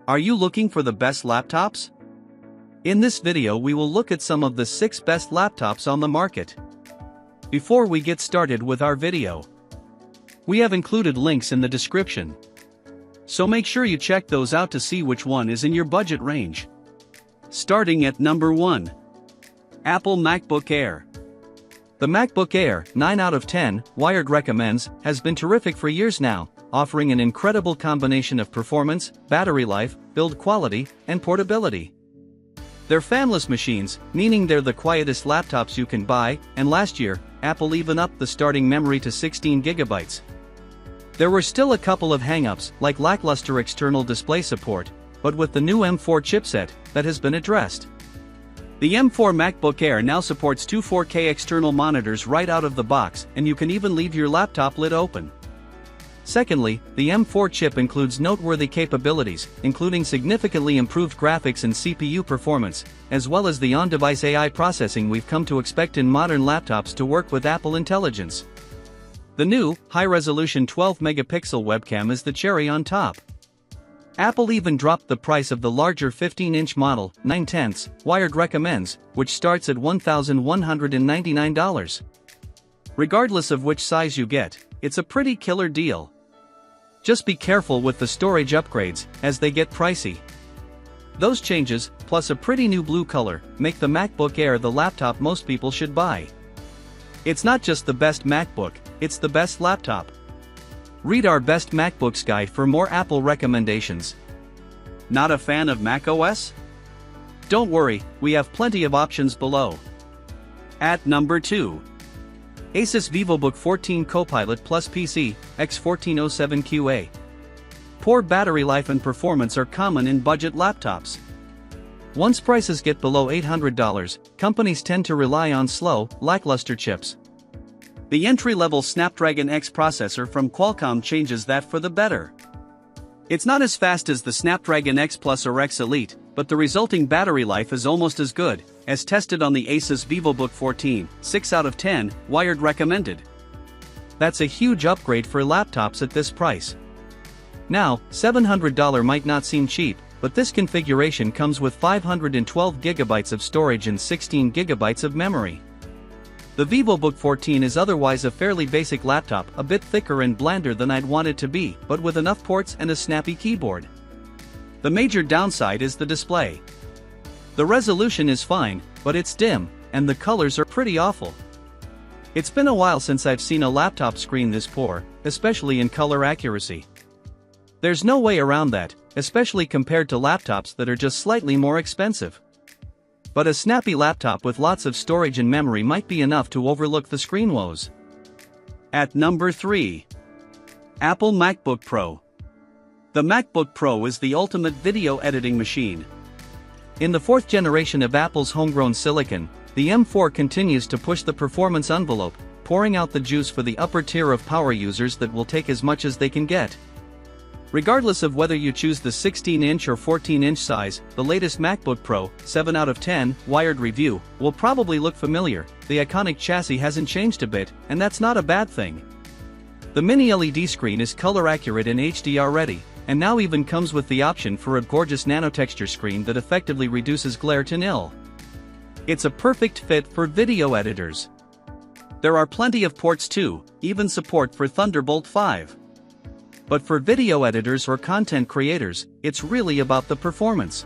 Are you looking for the best laptops? In this video we will look at some of the 6 best laptops on the market. Before we get started with our video, we have included links in the description, so make sure you check those out to see which one is in your budget range. Starting at number 1. Apple MacBook Air. The MacBook Air, 9 out of 10, Wired recommends, has been terrific for years now, offering an incredible combination of performance, battery life, build quality, and portability. They're fanless machines, meaning they're the quietest laptops you can buy, and last year, Apple even upped the starting memory to 16 GB. There were still a couple of hangups, like lackluster external display support, but with the new M4 chipset, that has been addressed. The M4 MacBook Air now supports two 4K external monitors right out of the box, and you can even leave your laptop lid open. Secondly, the M4 chip includes noteworthy capabilities, including significantly improved graphics and CPU performance, as well as the on-device AI processing we've come to expect in modern laptops to work with Apple Intelligence. The new, high-resolution 12-megapixel webcam is the cherry on top. Apple even dropped the price of the larger 15-inch model, 9/10, Wired recommends, which starts at $1,199. Regardless of which size you get, it's a pretty killer deal. Just be careful with the storage upgrades, as they get pricey. Those changes, plus a pretty new blue color, make the MacBook Air the laptop most people should buy. It's not just the best MacBook, it's the best laptop. Read our Best MacBooks guide for more Apple recommendations. Not a fan of macOS? Don't worry, we have plenty of options below. At number 2. Asus Vivobook 14 Copilot Plus PC, X1407QA. Poor battery life and performance are common in budget laptops. Once prices get below $800, companies tend to rely on slow, lackluster chips. The entry-level Snapdragon X processor from Qualcomm changes that for the better. It's not as fast as the Snapdragon X Plus or X Elite, but the resulting battery life is almost as good, as tested on the Asus Vivobook 14, 6 out of 10, Wired recommended. That's a huge upgrade for laptops at this price. Now, $700 might not seem cheap, but this configuration comes with 512 GB of storage and 16 GB of memory. The Vivobook 14 is otherwise a fairly basic laptop, a bit thicker and blander than I'd want it to be, but with enough ports and a snappy keyboard. The major downside is the display. The resolution is fine, but it's dim, and the colors are pretty awful. It's been a while since I've seen a laptop screen this poor, especially in color accuracy. There's no way around that, especially compared to laptops that are just slightly more expensive. But a snappy laptop with lots of storage and memory might be enough to overlook the screen woes. At number 3. Apple MacBook Pro. The MacBook Pro is the ultimate video editing machine. In the 4th generation of Apple's homegrown silicon, the M4 continues to push the performance envelope, pouring out the juice for the upper tier of power users that will take as much as they can get. Regardless of whether you choose the 16-inch or 14-inch size, the latest MacBook Pro, 7 out of 10, Wired review, will probably look familiar. The iconic chassis hasn't changed a bit, and that's not a bad thing. The mini LED screen is color accurate and HDR ready, and now even comes with the option for a gorgeous nanotexture screen that effectively reduces glare to nil. It's a perfect fit for video editors. There are plenty of ports too, even support for Thunderbolt 5. But for video editors or content creators, it's really about the performance.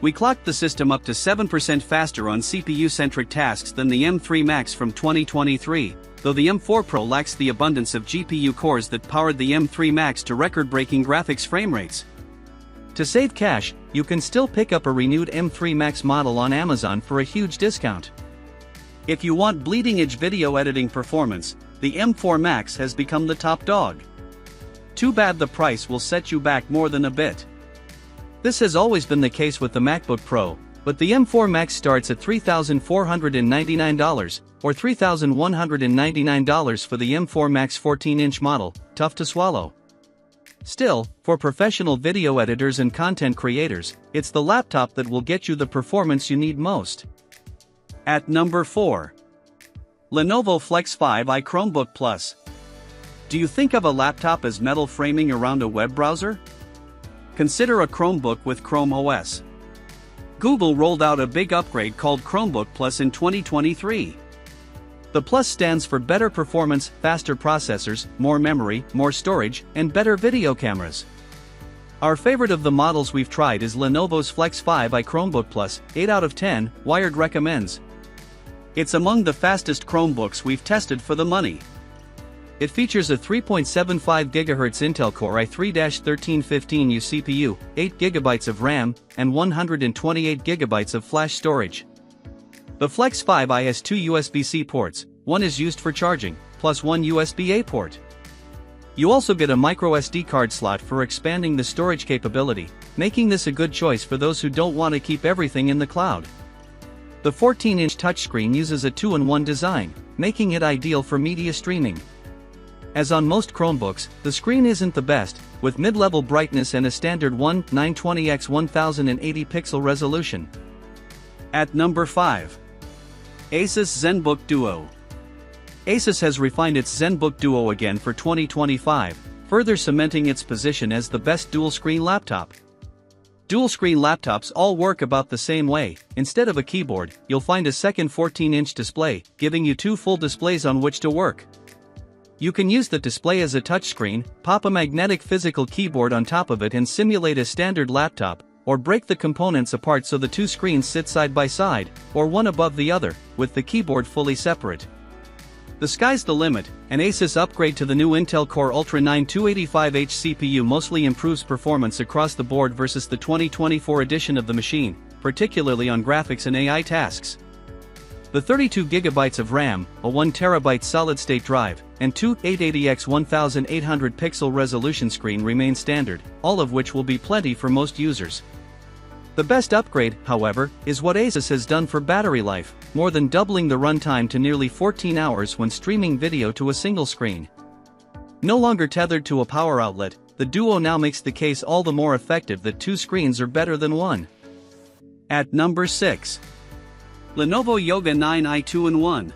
We clocked the system up to 7% faster on CPU-centric tasks than the M3 Max from 2023, though the M4 Pro lacks the abundance of GPU cores that powered the M3 Max to record-breaking graphics frame rates. To save cash, you can still pick up a renewed M3 Max model on Amazon for a huge discount. If you want bleeding-edge video editing performance, the M4 Max has become the top dog. Too bad the price will set you back more than a bit. This has always been the case with the MacBook Pro, but the M4 Max starts at $3,499, or $3,199 for the M4 Max 14-inch model, tough to swallow. Still, for professional video editors and content creators, it's the laptop that will get you the performance you need most. At number 4. Lenovo Flex 5i Chromebook Plus. Do you think of a laptop as metal framing around a web browser? Consider a Chromebook with Chrome OS. Google rolled out a big upgrade called Chromebook Plus in 2023. The Plus stands for better performance, faster processors, more memory, more storage, and better video cameras. Our favorite of the models we've tried is Lenovo's Flex 5i Chromebook Plus, 8 out of 10, Wired recommends. It's among the fastest Chromebooks we've tested for the money. It features a 3.75 GHz Intel Core i3-1315U CPU, 8 GB of RAM, and 128 GB of flash storage. The Flex 5i has two USB-C ports, one is used for charging, plus one USB-A port. You also get a microSD card slot for expanding the storage capability, making this a good choice for those who don't want to keep everything in the cloud. The 14-inch touchscreen uses a 2-in-1 design, making it ideal for media streaming. As on most Chromebooks, the screen isn't the best, with mid-level brightness and a standard 1920x1080 pixel resolution. At number 5. Asus Zenbook Duo. Asus has refined its Zenbook Duo again for 2025, further cementing its position as the best dual-screen laptop. Dual-screen laptops all work about the same way. Instead of a keyboard, you'll find a second 14-inch display, giving you two full displays on which to work. You can use the display as a touchscreen, pop a magnetic physical keyboard on top of it and simulate a standard laptop, or break the components apart so the two screens sit side by side, or one above the other, with the keyboard fully separate. The sky's the limit. An Asus upgrade to the new Intel Core Ultra 9 285H CPU mostly improves performance across the board versus the 2024 edition of the machine, particularly on graphics and AI tasks. The 32 GB of RAM, a 1 TB solid-state drive, and two 880x1800 pixel resolution screen remain standard, all of which will be plenty for most users. The best upgrade, however, is what Asus has done for battery life, more than doubling the runtime to nearly 14 hours when streaming video to a single screen. No longer tethered to a power outlet, the Duo now makes the case all the more effective that two screens are better than one. At number 6. Lenovo Yoga 9i 2-in-1.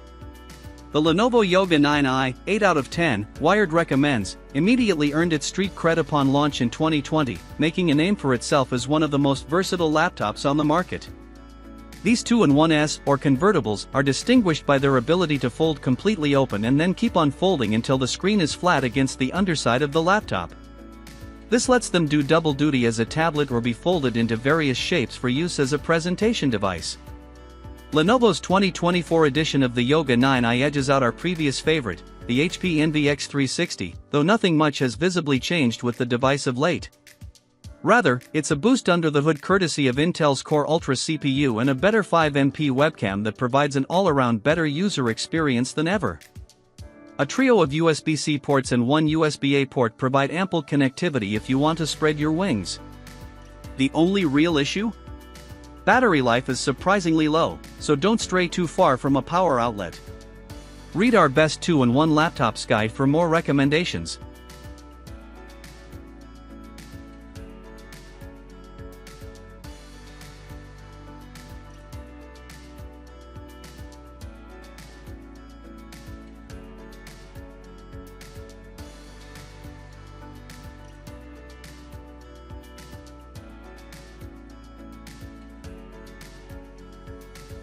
The Lenovo Yoga 9i, 8 out of 10, Wired recommends, immediately earned its street cred upon launch in 2020, making a name for itself as one of the most versatile laptops on the market. These 2-in-1s, or convertibles, are distinguished by their ability to fold completely open and then keep on folding until the screen is flat against the underside of the laptop. This lets them do double duty as a tablet or be folded into various shapes for use as a presentation device. Lenovo's 2024 edition of the Yoga 9i edges out our previous favorite, the HP Envy X360, though nothing much has visibly changed with the device of late. Rather, it's a boost under the hood courtesy of Intel's Core Ultra CPU and a better 5MP webcam that provides an all-around better user experience than ever. A trio of USB-C ports and one USB-A port provide ample connectivity if you want to spread your wings. The only real issue? Battery life is surprisingly low, so don't stray too far from a power outlet. Read our best 2-in-1 laptops guide for more recommendations.